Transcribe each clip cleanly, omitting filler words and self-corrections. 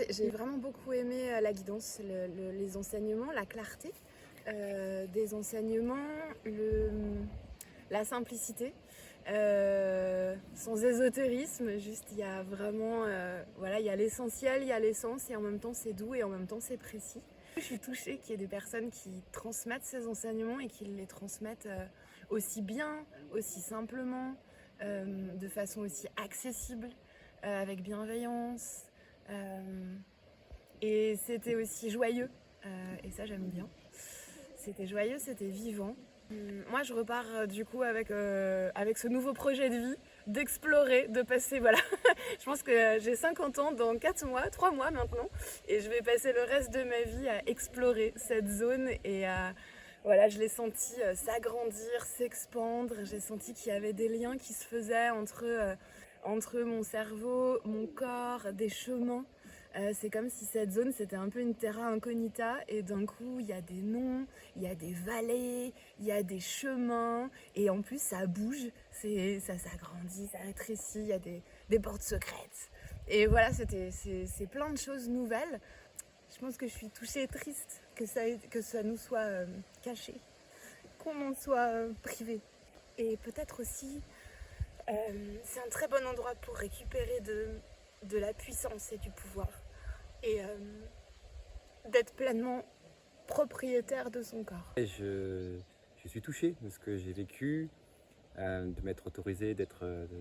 J'ai vraiment beaucoup aimé la guidance, les enseignements, la clarté des enseignements, la simplicité, sans ésotérisme, juste il y a vraiment, voilà, il y a l'essentiel, il y a l'essence et en même temps c'est doux et en même temps c'est précis. Je suis touchée qu'il y ait des personnes qui transmettent ces enseignements et qui les transmettent aussi bien, aussi simplement, de façon aussi accessible, avec bienveillance. Et c'était aussi joyeux, et ça j'aime bien. C'était joyeux, c'était vivant. Moi je repars du coup avec ce nouveau projet de vie, d'explorer, de passer, voilà. Je pense que j'ai 50 ans dans 4 mois, 3 mois maintenant, et je vais passer le reste de ma vie à explorer cette zone et à... Voilà, je l'ai senti s'agrandir, s'expandre, j'ai senti qu'il y avait des liens qui se faisaient entre mon cerveau, mon corps, des chemins. C'est comme si cette zone c'était un peu une terra incognita et d'un coup il y a des noms, il y a des vallées, il y a des chemins et en plus ça bouge, ça s'agrandit, ça rétrécit, il y a des portes secrètes. Et voilà, c'est plein de choses nouvelles. Je pense que je suis touchée et triste que ça nous soit caché, qu'on en soit privé. Et peut-être aussi, c'est un très bon endroit pour récupérer de la puissance et du pouvoir. Et d'être pleinement propriétaire de son corps. Je suis touché de ce que j'ai vécu, de m'être autorisé de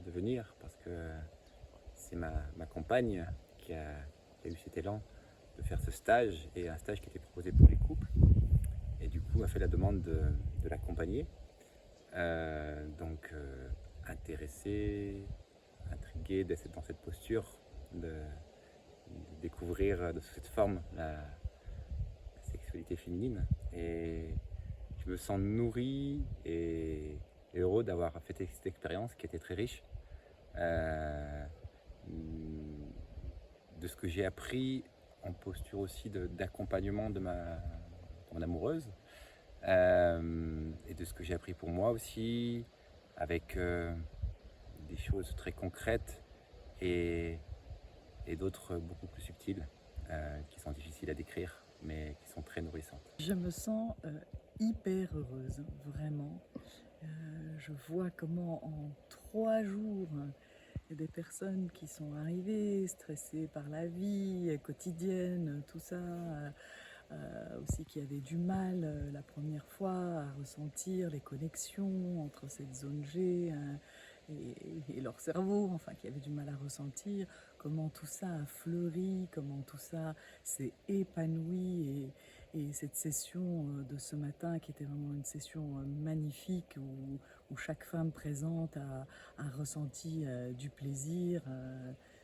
venir, parce que c'est ma compagne qui a eu cet élan de faire ce stage, et un stage qui était proposé pour les couples, et du coup a fait la demande de l'accompagner. Donc intéressé, intrigué d'être dans cette posture, de découvrir de cette forme la sexualité féminine, et je me sens nourri et heureux d'avoir fait cette expérience qui était très riche, de ce que j'ai appris en posture aussi d'accompagnement de mon amoureuse, et de ce que j'ai appris pour moi aussi, avec des choses très concrètes et d'autres beaucoup plus subtiles, qui sont difficiles à décrire mais qui sont très nourrissantes. Je me sens hyper heureuse, vraiment. Je vois comment en 3 jours, il y a des personnes qui sont arrivées, stressées par la vie quotidienne, tout ça, aussi qui avaient du mal la première fois à ressentir les connexions entre cette zone G et leur cerveau, enfin qui avaient du mal à ressentir, comment tout ça a fleuri, comment tout ça s'est épanoui, et cette session de ce matin qui était vraiment une session magnifique où chaque femme présente a ressenti du plaisir,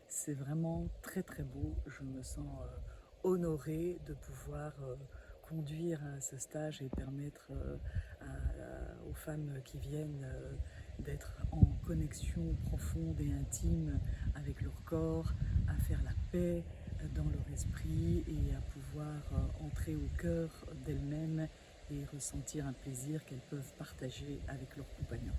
c'est vraiment très très beau. Je me sens honorée de pouvoir conduire ce stage et permettre aux femmes qui viennent d'être en connexion profonde et intime avec leur corps, à faire la paix dans leur esprit et à pouvoir entrer au cœur d'elles-mêmes et ressentir un plaisir qu'elles peuvent partager avec leurs compagnons.